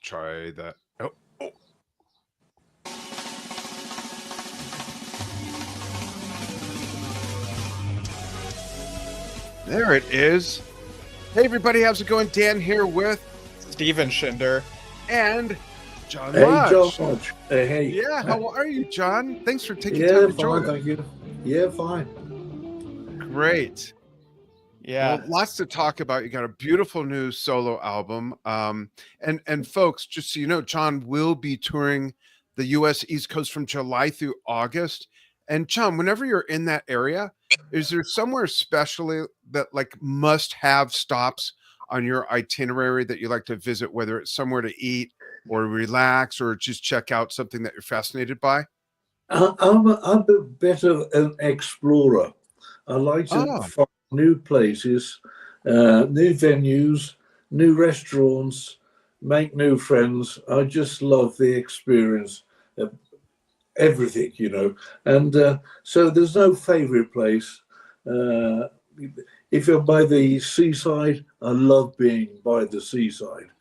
try that. Oh, oh. There it is. Hey, everybody. How's it going? Dan here with Steven Schinder and John Hey, Lodge. John Lodge. Hey. Yeah, how are you, John? Thanks for taking time to join us. Thank you. Yeah, fine. Great. Yeah. Well, lots to talk about. You got a beautiful new solo album. And folks, just so you know, John will be touring the U.S. East Coast from July through August. And John, whenever you're in that area, is there somewhere especially that like must have stops on your itinerary that you like to visit, whether it's somewhere to eat or relax or just check out something that you're fascinated by? I'm a bit of an explorer. I like to find new places, new venues, new restaurants, make new friends. I just love the experience of everything, you know. And so there's no favorite place. If you're by the seaside, I love being by the seaside.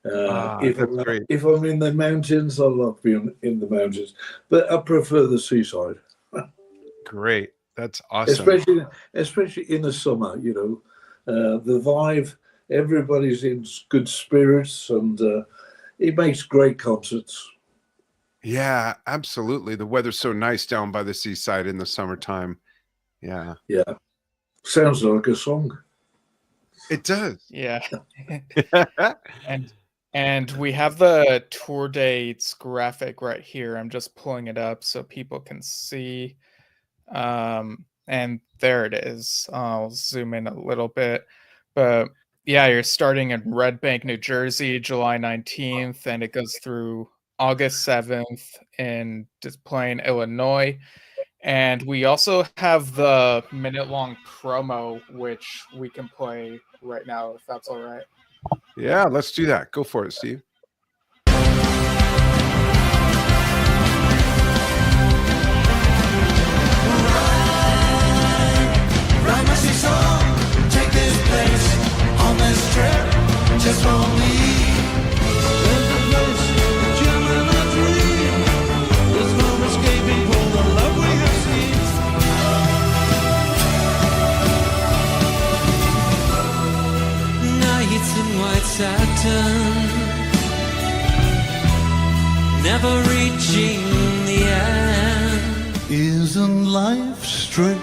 If I'm in the mountains, I love being in the mountains, but I prefer the seaside. Great. That's awesome. Especially in the summer, you know, the vibe, everybody's in good spirits, and it makes great concerts. Yeah, absolutely. The weather's so nice down by the seaside in the summertime. Yeah. Yeah. Sounds like a song. It does. Yeah. And we have the tour dates graphic right here. I'm just pulling it up so people can see. And there it is. I'll zoom in a little bit. But yeah, you're starting in Red Bank, New Jersey, July 19th, and it goes through August 7th in Des Plaines, Illinois. And we also have the minute-long promo, which we can play right now, if that's all right. Yeah, let's do that. Go for it, Steve. Ride my seesaw, take this place on this trip just for me. There's a place that you and I dream. There's no escaping from the love we have seen. Nights in white satin, never reaching the end. Isn't life strange?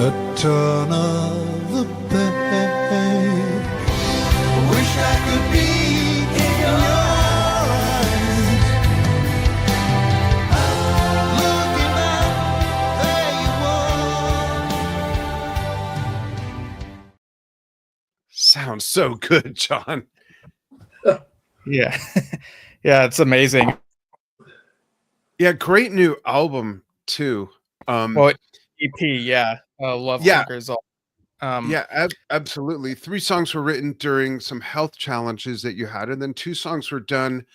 A turn of the page. Wish I could be in your eyes. Looking out, there you are. Sounds so good, John. Yeah. Yeah, it's amazing. Yeah, great new album too. Well, EP, yeah. Love Conquers All. Yeah, absolutely. 3 songs were written during some health challenges that you had, and then 2 songs were done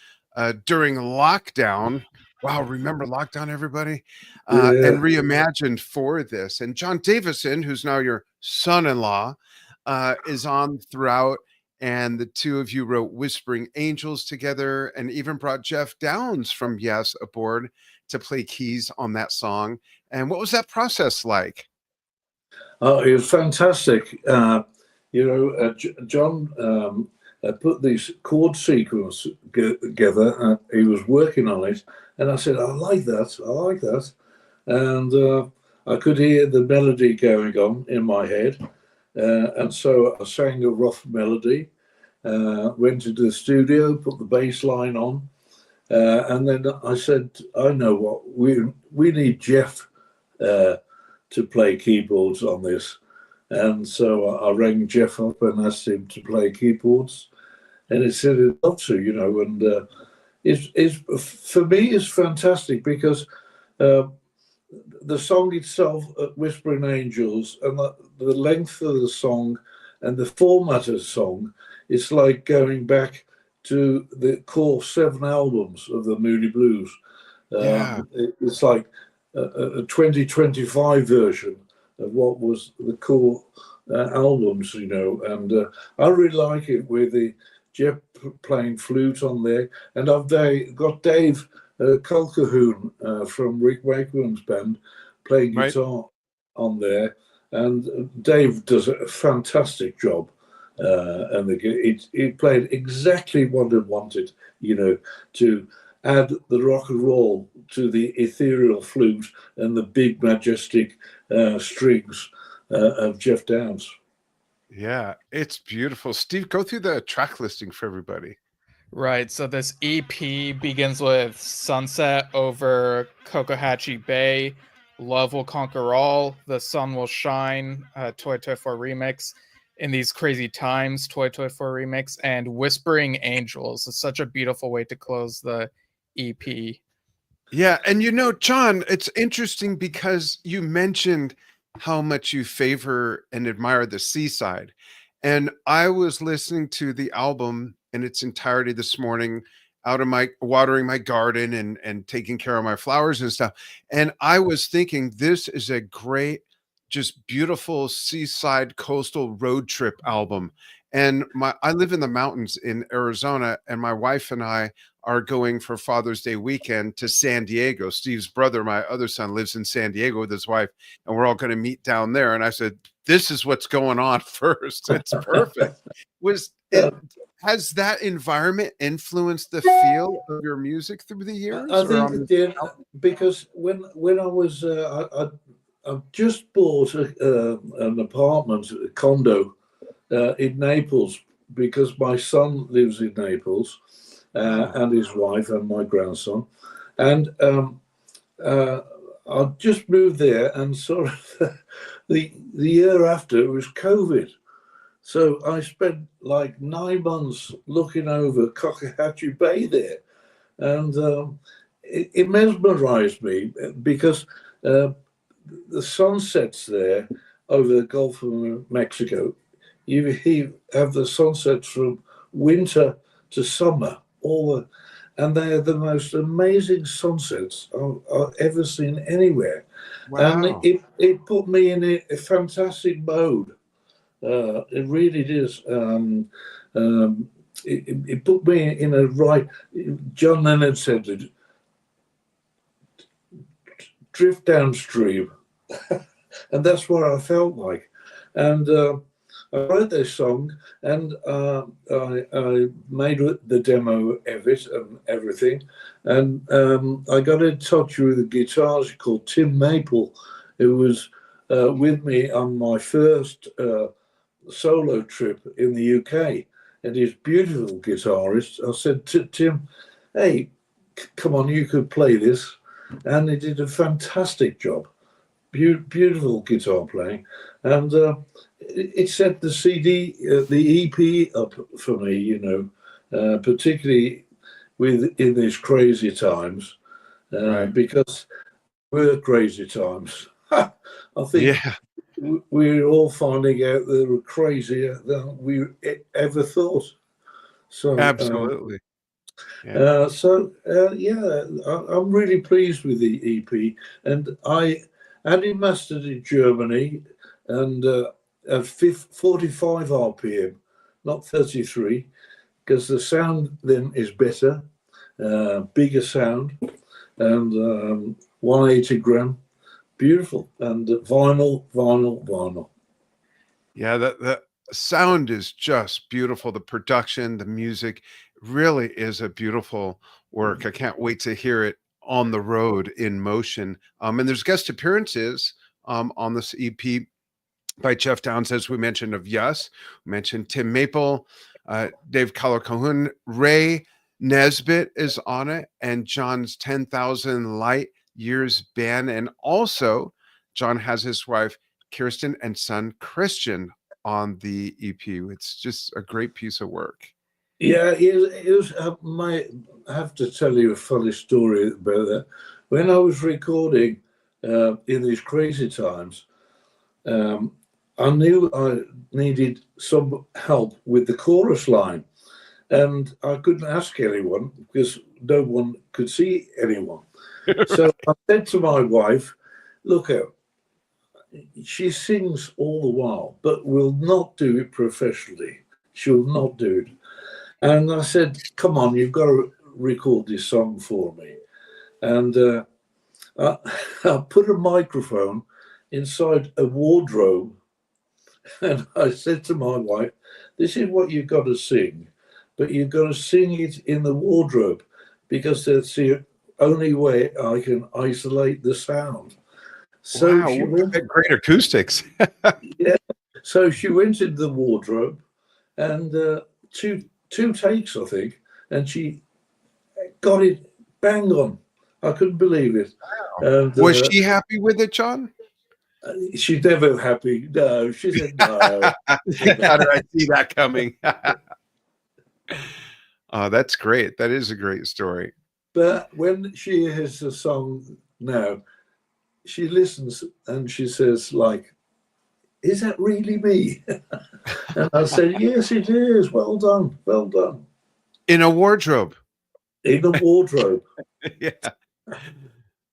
during lockdown. Wow, remember lockdown, everybody? And reimagined for this. And John Davison, who's now your son-in-law, is on throughout, and the two of you wrote Whispering Angels together and even brought Jeff Downs from Yes aboard to play keys on that song. And what was that process like? Oh, it was fantastic. John put these chord sequence together. He was working on it, and I said, I like that. And I could hear the melody going on in my head. And so I sang a rough melody, went into the studio, put the bass line on, and then I said, I know what, we need Jeff to play keyboards on this. And so I rang Jeff up and asked him to play keyboards, and he said he'd love to, you know. And it's for me, it's fantastic because the song itself, Whispering Angels, and the length of the song and the format of the song, it's like going back to the core 7 albums of the Moody Blues. It's like a 2025 version of what was the core albums, you know. And I really like it with the Jeff playing flute on there, and I've got Dave Culcahoon from Rick Wakeman's band playing guitar on there, and Dave does a fantastic job. And he played exactly what I wanted, you know, to add the rock and roll to the ethereal flute and the big majestic strings of Jeff Downes. Yeah, it's beautiful. Steve, go through the track listing for everybody. Right, so this EP begins with Sunset over Cocohatchee Bay, Love Will Conquer All, The Sun Will Shine, Toy Toy 4 remix, In These Crazy Times, Toy Toy 4 remix, and Whispering Angels. It's such a beautiful way to close the EP. Yeah, and you know, John, it's interesting because you mentioned how much you favor and admire the seaside. And I was listening to the album in its entirety this morning, out of my watering my garden and taking care of my flowers and stuff. And I was thinking this is a great, just beautiful seaside coastal road trip album. And I live in the mountains in Arizona, and my wife and I are going for Father's Day weekend to San Diego. Steve's brother, my other son, lives in San Diego with his wife, and we're all going to meet down there. And I said, this is what's going on first. It's perfect. Has that environment influenced the feel of your music through the years? I think it did, because when I was, I just bought an apartment, a condo in Naples, because my son lives in Naples. And his wife and my grandson, and I just moved there, and sort of the year after it was COVID, so I spent like 9 months looking over Cocohatchee Bay there, and it mesmerized me because the sunsets there over the Gulf of Mexico, you have the sunsets from winter to summer. And they are the most amazing sunsets I've ever seen anywhere. Wow. And it put me in a fantastic mode. It really is. It put me in a right. John Lennon said it, drift downstream. And that's what I felt like. And I wrote this song, and I made the demo of it and everything. And I got in touch with a guitarist called Tim Maple, who was with me on my first solo trip in the UK. And he's a beautiful guitarist. I said to Tim, hey, come on, you could play this. And he did a fantastic job. Beautiful guitar playing. And it set the CD, the EP up for me, you know, particularly in these crazy times, because we're crazy times. I think we're all finding out that we're crazier than we ever thought. So absolutely. I'm really pleased with the EP, and I had it mastered in Germany, and at 45 RPM, not 33, because the sound then is better, bigger sound, and 180 gram, beautiful, and vinyl. Yeah, the sound is just beautiful. The production, the music really is a beautiful work. I can't wait to hear it on the road in motion. And there's guest appearances on this EP by Jeff Downes, as we mentioned, of Yes. We mentioned Tim Maple, Dave Culcahoon, Ray Nesbitt is on it, and John's 10,000 Light Years Band. And also, John has his wife, Kirsten, and son, Christian, on the EP. It's just a great piece of work. Yeah, it was I have to tell you a funny story about that. When I was recording in these crazy times, I knew I needed some help with the chorus line, and I couldn't ask anyone because no one could see anyone. So I said to my wife, look, she sings all the while, but will not do it professionally. She'll not do it. And I said, come on, you've got to record this song for me. And I, I put a microphone inside a wardrobe. And I said to my wife, this is what you've got to sing, but you've got to sing it in the wardrobe because that's the only way I can isolate the sound. So wow, she look at went, that great acoustics. yeah. So she went into the wardrobe and two takes, I think, and she got it bang on. I couldn't believe it. And Was she happy with it, John? she's never happy. No, she said no. How did I see that coming? Oh, that's great. That is a great story. But when she hears the song now, she listens and she says, like, is that really me? And I said, yes, it is. Well done. Well done. In a wardrobe. In a wardrobe. Yeah.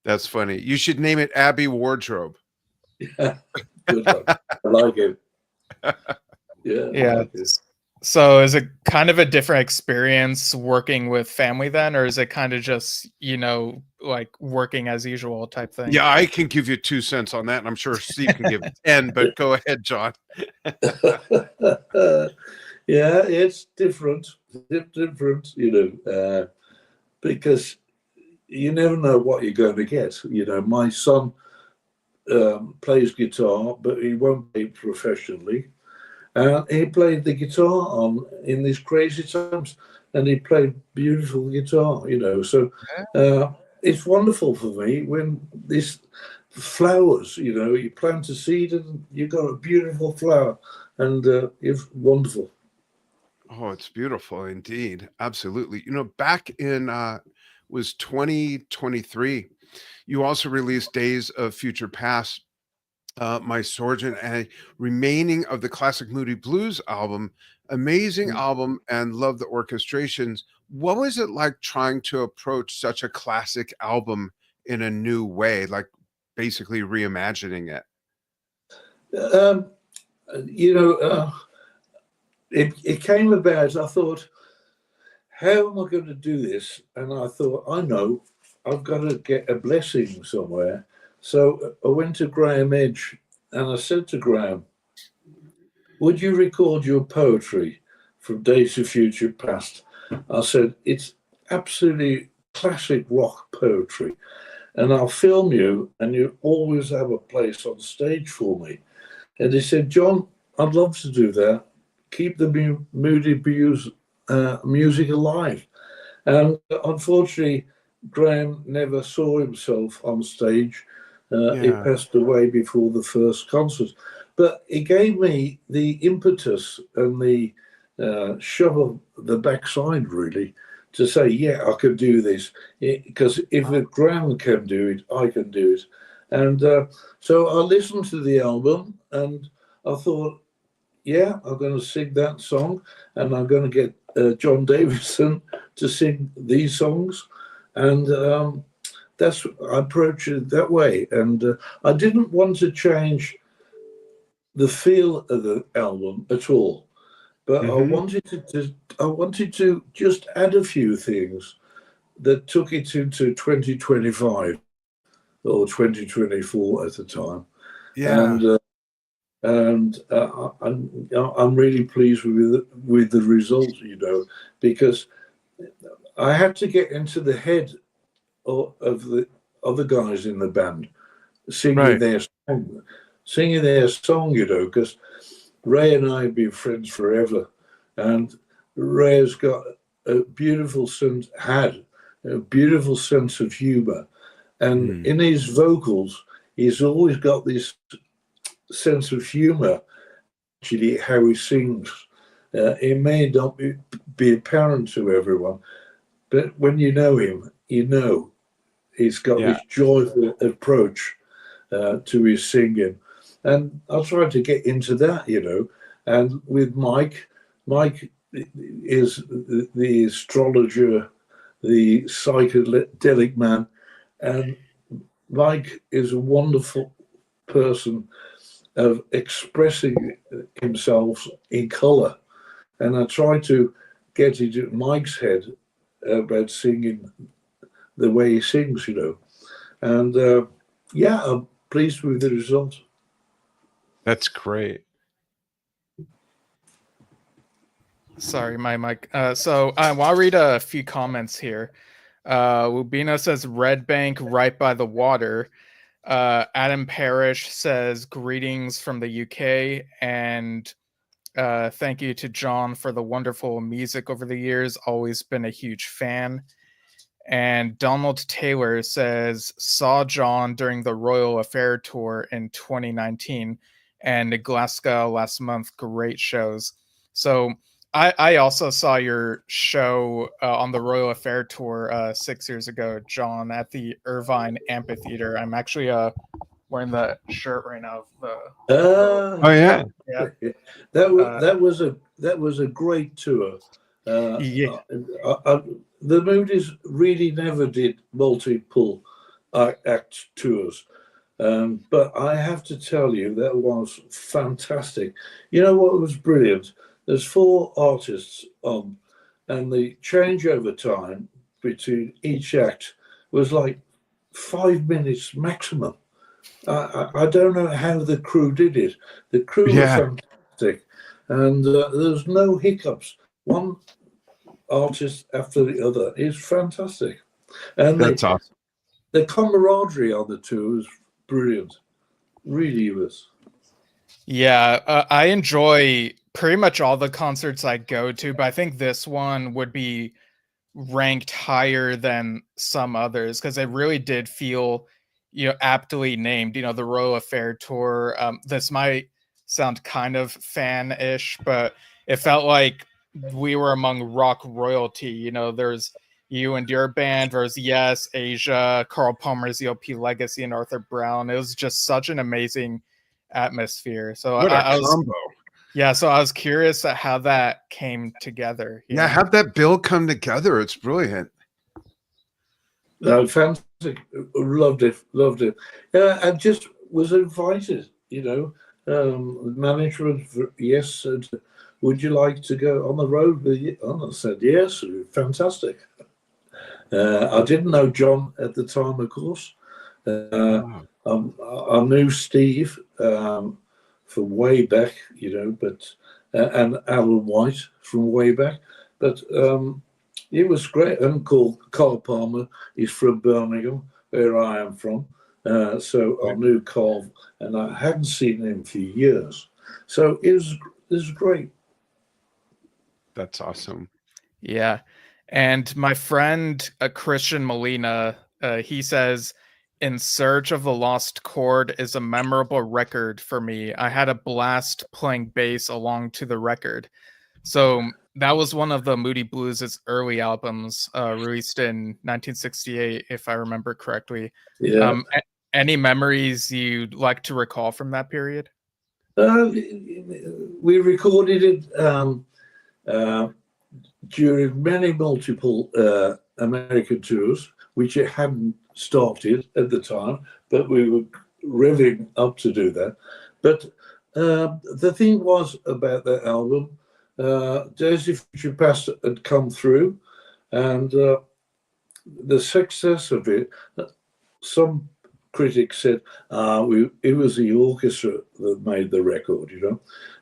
That's funny. You should name it Abby Wardrobe. Yeah. Good one. I like it. Yeah. I Yeah. like it. So is it kind of a different experience working with family then, or is it kind of just, like working as usual type thing? Yeah, I can give you 2 cents on that, and I'm sure Steve can give 10, but go ahead, John. Yeah, it's different, because you never know what you're going to get. My son plays guitar, but he won't play professionally. He played the guitar in these crazy times, and he played beautiful guitar, So it's wonderful for me when these flowers, you plant a seed and you've got a beautiful flower, and it's wonderful. Oh, it's beautiful indeed. Absolutely. Back in was 2023, you also released Days of Future Past, My Sergeant, and remaining of the classic Moody Blues album. Amazing album, and love the orchestrations. What was it like trying to approach such a classic album in a new way, like basically reimagining it? It came about, I thought, how am I going to do this? And I thought, I know, I've got to get a blessing somewhere. So I went to Graham Edge and I said to Graham, would you record your poetry from Days of Future Past? I said, it's absolutely classic rock poetry. And I'll film you and you always have a place on stage for me. And he said, John, I'd love to do that. Keep the Moody Blues music alive. And unfortunately, Graham never saw himself on stage. He passed away before the first concert. But it gave me the impetus and the shove of the backside, really, to say, yeah, I can do this. Because if Graham can do it, I can do it. And so I listened to the album and I thought, yeah, I'm going to sing that song, and I'm going to get John Davidson to sing these songs. And I approached it that way. And I didn't want to change the feel of the album at all, but I wanted to just add a few things that took it into 2025 or 2024 at the time. Yeah. And I'm really pleased with the result, because I had to get into the head of the other guys in the band, singing their song, because Ray and I have been friends forever, and Ray's got a beautiful sense of humor, and in his vocals, he's always got this sense of humor. Actually, how he sings, it may not be apparent to everyone, but when you know him, he's got this joyful approach to his singing. And I tried to get into that, and with Mike is the astrologer, the psychedelic man, and Mike is a wonderful person of expressing himself in colour. And I tried to get into Mike's head about singing the way he sings, And yeah, I'm pleased with the result. That's great. Sorry, my mic. So I'll read a few comments here. Rubino says Red Bank right by the water. Adam Parrish says greetings from the UK, and thank you to John for the wonderful music over the years. Always been a huge fan. And Donald Taylor says saw John during the Royal Affair tour in 2019 and Glasgow last month. Great shows. So I also saw your show on the Royal Affair tour 6 years ago, John, at the Irvine Amphitheater. I'm actually wearing the shirt right now. Oh yeah, Yeah. that was a great tour. Yeah. The Moody's really never did multiple act tours, but I have to tell you that was fantastic. You know what was brilliant? There's 4 artists on, and the changeover time between each act was like 5 minutes maximum. I don't know how the crew did it. The crew was fantastic, and there was no hiccups. One artist after the other is fantastic, and that's awesome. The camaraderie on the tour was brilliant. Really was. Yeah, I enjoy pretty much all the concerts I go to, but I think this one would be ranked higher than some others because it really did feel, aptly named. The Royal Affair tour. This might sound kind of fan-ish, but it felt like we were among rock royalty. There's you and your band, there's Yes, Asia, Carl Palmer's ELP Legacy, and Arthur Brown. It was just such an amazing atmosphere. So What a I was combo. Yeah, so I was curious at how that came together. Yeah, have that bill come together. It's brilliant. No, fantastic. Loved it. I just was invited, management, yes, said, would you like to go on the road with you? And I said, yes, fantastic. I didn't know John at the time, of course. I knew Steve from way back, but and Alan White from way back. But it was great. And Carl Palmer is from Birmingham, where I am from. So I knew Carl, and I hadn't seen him for years. So it was great. That's awesome. Yeah. And my friend Christian Molina, he says, In Search of the Lost Chord is a memorable record for me. I had a blast playing bass along to the record. So that was one of the Moody Blues' early albums, released in 1968, if I remember correctly. Yeah. Any memories you'd like to recall from that period? We recorded it during many multiple American tours, which it hadn't started at the time, but we were revving up to do that. But the thing was about that album, Days of Future Past had come through, and the success of it, some critics said it was the orchestra that made the record,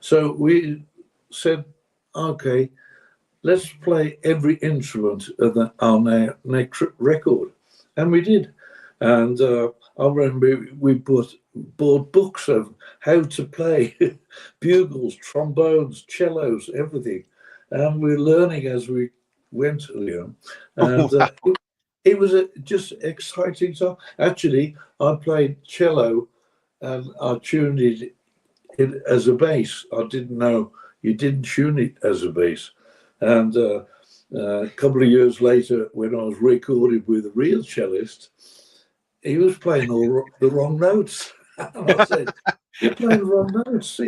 So we said, okay, let's play every instrument of our next record. And we did. And I remember we bought books of how to play bugles, trombones, cellos, everything. And we're learning as we went, And it was just exciting stuff. Actually, I played cello and I tuned it in as a bass. I didn't know you didn't tune it as a bass. And a couple of years later, when I was recorded with a real cellist, he was playing all the wrong notes. And I said, you're playing the wrong notes.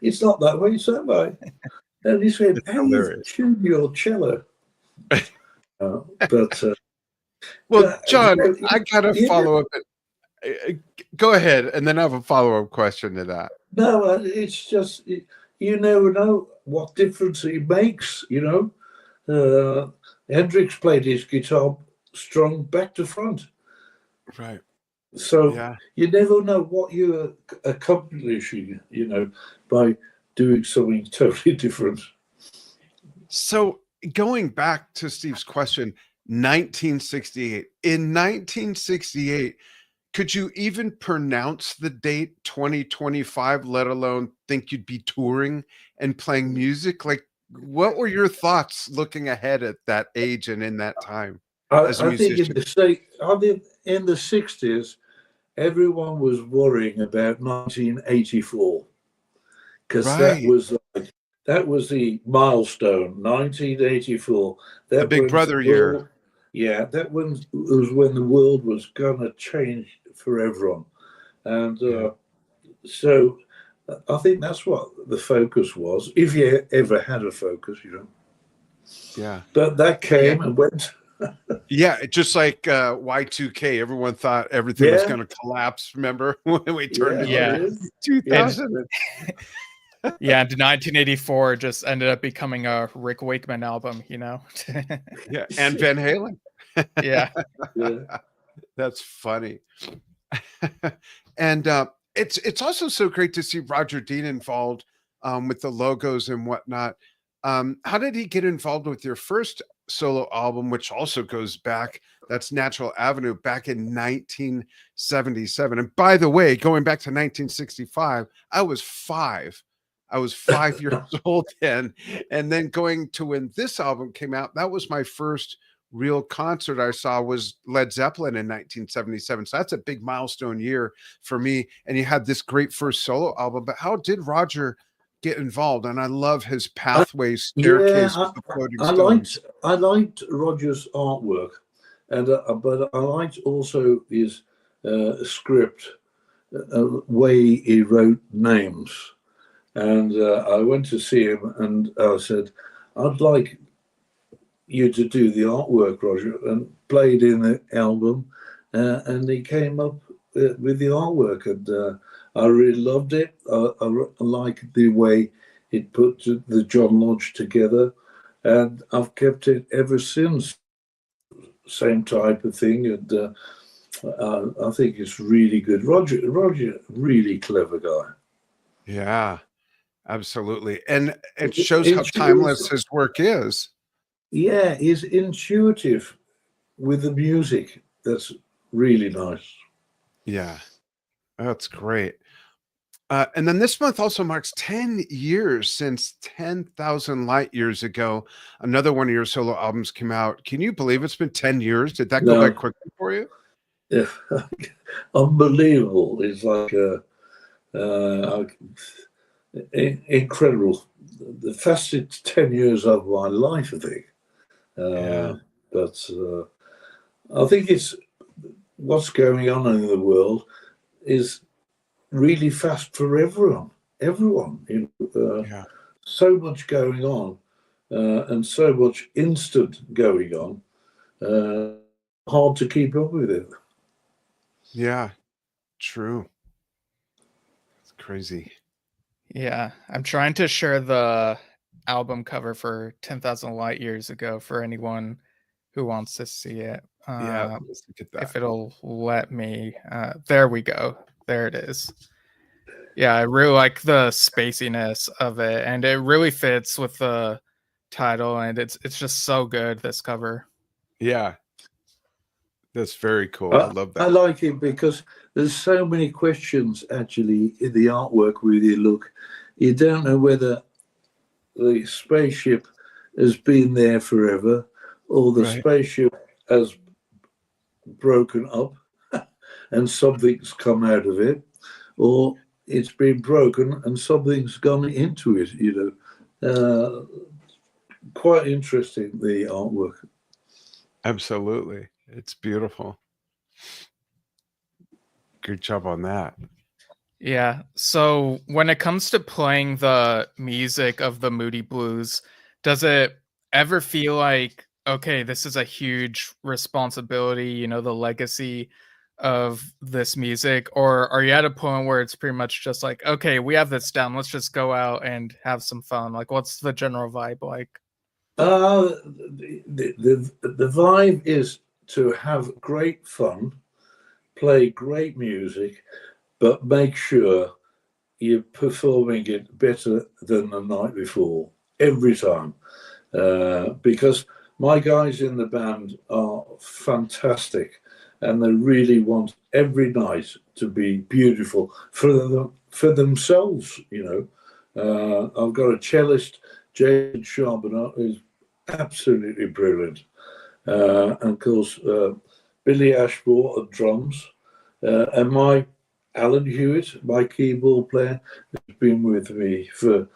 It's not that way, it's that way. And he said, how do you tune your cello? Well, John, I got to follow up. Go ahead, and then I have a follow-up question to that. No, it's just you never know what difference it makes. Hendrix played his guitar strung back to front, Right. so Yeah. you never know what you're accomplishing. By doing something totally different. So going back to Steve's question, 1968. In 1968, could you even pronounce the date 2025, let alone think you'd be touring and playing music? Like, what were your thoughts looking ahead at that age and in that time as a I think musician? I think in the 60s, everyone was worrying about 1984 because Right. that was the milestone, 1984. The That Big was Brother year. that was when the world was gonna change for everyone, and Yeah. so I think that's what the focus was, if you ever had a focus. Yeah. But that Yeah. came and went. Yeah, just like Y2K, everyone thought everything was Yeah, going to collapse. Remember when we turned yeah, into Yeah. it is. And 2000? yeah, and 1984 just ended up becoming a Rick Wakeman album, Yeah, and Van Halen. Yeah. Yeah. That's funny. And it's also so great to see Roger Dean involved with the logos and whatnot. How did he get involved with your first solo album, which also goes back? That's Natural Avenue, back in 1977. And by the way, going back to 1965, I was 5. I was 5 years old then. And then going to when this album came out, that was my first real concert I saw was Led Zeppelin in 1977. So that's a big milestone year for me. And you had this great first solo album. But how did Roger get involved? And I love his pathway Yeah, staircase with the floating I stones. liked Roger's artwork, and but I liked also his script, way he wrote names. And I went to see him, and I said, "I'd like you to do the artwork, Roger," and played in the album, and he came up with the artwork, and I really loved it. I liked the way it put the John Lodge together, and I've kept it ever since. Same type of thing, and I think it's really good. Roger, really clever guy. Yeah, absolutely. And it shows how Intuitive, timeless his work is. yeah, he's intuitive with the music. That's really nice. Yeah, that's great. And then this month also marks 10 years since 10,000 light years ago. Another one of your solo albums came out. Can you believe it's been 10 years? Did that go by No, quickly for you? yeah, unbelievable. It's like incredible. The fastest 10 years of my life, I think. Yeah. But I think it's what's going on in the world is really fast for everyone. Everyone, Yeah. so much going on, and so much instant going on. Hard to keep up with it. Yeah. True. It's crazy. Yeah. I'm trying to share the album cover for 10,000 Light Years Ago for anyone who wants to see it. Yeah. Let's look at that. If it'll let me. There we go. There it is. Yeah, I really like the spaciness of it, and it really fits with the title, and it's just so good, this cover. Yeah. That's very cool. I love I that. like it because there's so many questions actually in the artwork with you look. You don't know whether the spaceship has been there forever or the Right. spaceship has broken up and something's come out of it, or it's been broken and something's gone into it. Quite interesting, the artwork. Absolutely. It's beautiful. Good job on that. Yeah. So when it comes to playing the music of the Moody Blues, does it ever feel like, okay, this is a huge responsibility, the legacy of this music, or are you at a point where it's pretty much just like, okay, we have this down, let's just go out and have some fun? Like, what's the general vibe like? The vibe is to have great fun, play great music, but make sure you're performing it better than the night before every time. Because my guys in the band are fantastic, and they really want every night to be beautiful for themselves. I've got a cellist, Jason Charbonneau, who's absolutely brilliant, and of course Billy Ashmore at drums, and my Alan Hewitt, my keyboard player, has been with me for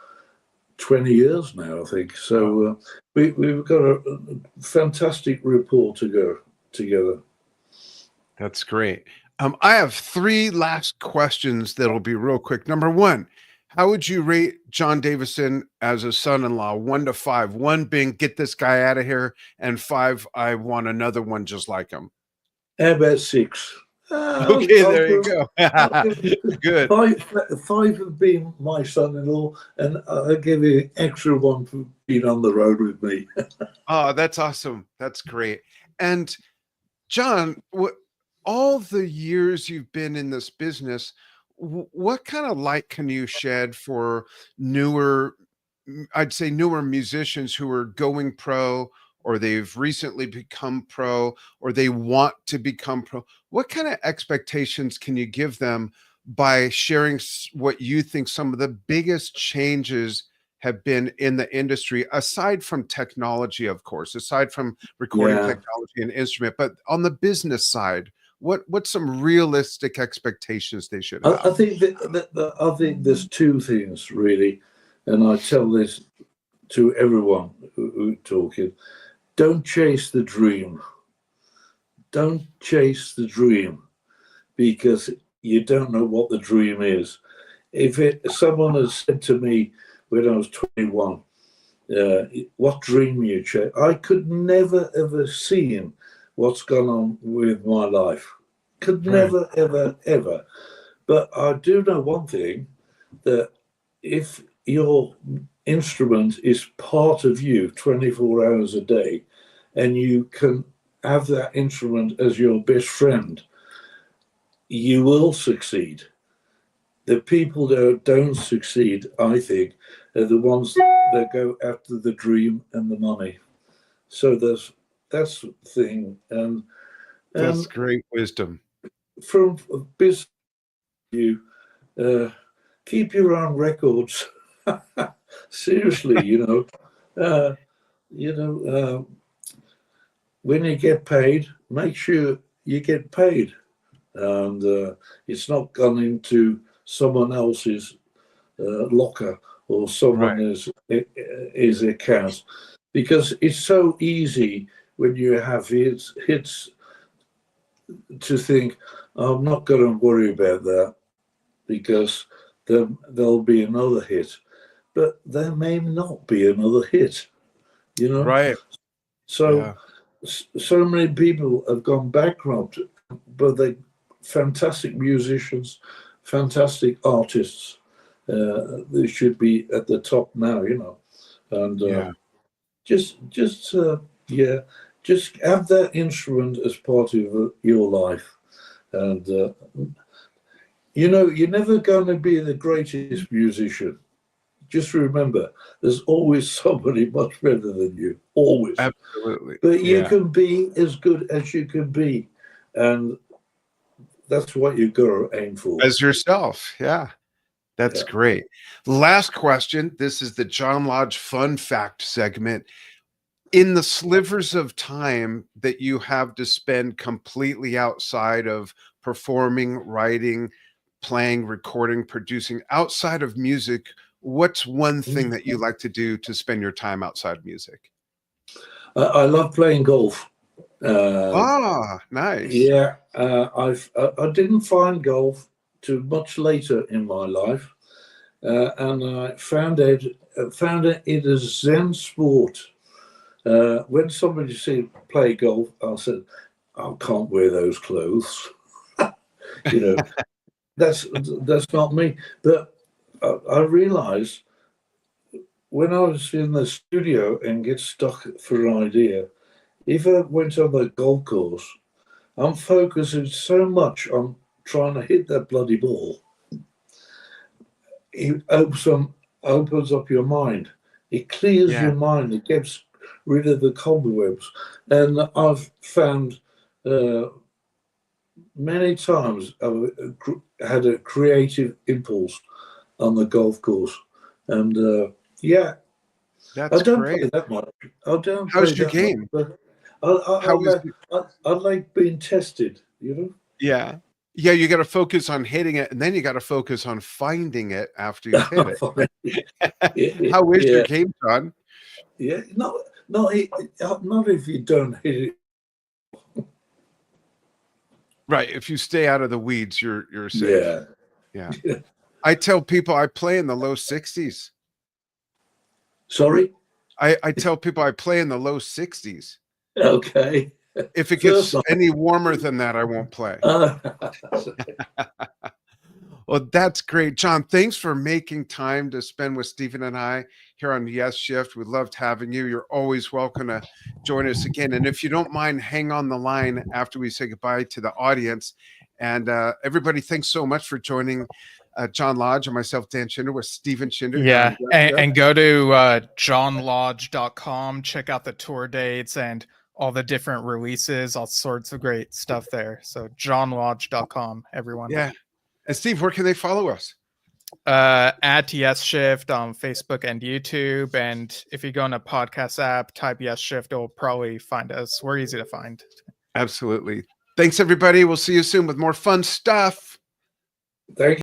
20 years now, I think. So we've got a fantastic rapport to go together. That's great. I have 3 last questions that'll be real quick. Number 1, how would you rate John Davison as a son-in-law, 1 to 5? 1 being get this guy out of here, and 5, I want another one just like him. How about 6? Okay, there you go. Good. 5 have been my son-in-law, and I'll give you an extra 1 for being on the road with me. Oh, that's awesome. That's great. And John, all the years you've been in this business, what kind of light can you shed for newer, I'd say newer musicians who are going pro, or they've recently become pro, or they want to become pro? What kind of expectations can you give them by sharing what you think some of the biggest changes have been in the industry, aside from technology, of course, aside from recording technology and instrument, but on the business side, what's some realistic expectations they should have? I think I think there's 2 things really, and I tell this to everyone who's talking. Don't chase the dream. Don't chase the dream, because you don't know what the dream is. If someone has said to me when I was 21, what dream you chase, I could never ever seen what's gone on with my life. Could never ever ever. But I do know one thing, that if your instrument is part of you 24 hours a day, and you can have that instrument as your best friend, you will succeed. The people that don't succeed, I think, are the ones that go after the dream and the money. So that's the thing. And that's great wisdom. From business, you keep your own records. Seriously, when you get paid, make sure you get paid, and it's not gone into someone else's locker or someone else's account, because it's so easy when you have hits to think, I'm not going to worry about that, because there'll be another hit, but there may not be another hit, Right. So so many people have gone bankrupt, but they're fantastic musicians, fantastic artists. They should be at the top now, and just have that instrument as part of your life, and you're never going to be the greatest musician. Just remember, there's always somebody much better than you, always. Absolutely. But you can be as good as you can be, and that's what you've got to aim for. As yourself, That's great. Last question. This is the John Lodge Fun Fact segment. In the slivers of time that you have to spend completely outside of performing, writing, playing, recording, producing, outside of music, what's one thing that you like to do to spend your time outside music? I love playing golf. Nice. Yeah, I didn't find golf till much later in my life, and I found it a Zen sport. When somebody said play golf, I said, I can't wear those clothes. You know, that's not me. But I realised when I was in the studio and get stuck for an idea, if I went on the golf course, I'm focusing so much on trying to hit that bloody ball. It opens up your mind. It clears Yeah. your mind. It gets rid of the cobwebs. And I've found many times I've had a creative impulse on the golf course. And yeah, That's I don't great. play that much. I don't How's play your that game? much. But How is I like being tested, you know? Yeah. Yeah, you gotta focus on hitting it, and then you gotta focus on finding it after you've hit it. How is your Yeah, game, John? yeah. Not if you don't hit it. Right, if you stay out of the weeds, you're safe. Yeah. Yeah. I tell people I play in the low 60s. Sorry? I tell people I play in the low 60s. Okay. If it First gets off, any warmer than that, I won't play. Well, that's great. John, thanks for making time to spend with Stephen and I here on Yesshift. We loved having you. You're always welcome to join us again. And if you don't mind, hang on the line after we say goodbye to the audience. And everybody, thanks so much for joining John Lodge and myself, Dan Schinder, with Stephen Schinder. Yeah, and go to johnlodge.com, check out the tour dates and all the different releases, all sorts of great stuff there. So johnlodge.com, everyone. Yeah. And Steve, where can they follow us? At Yesshift on Facebook and YouTube. And if you go in a podcast app, type Yesshift, it'll probably find us. We're easy to find. Absolutely. Thanks, everybody. We'll see you soon with more fun stuff. Thank you.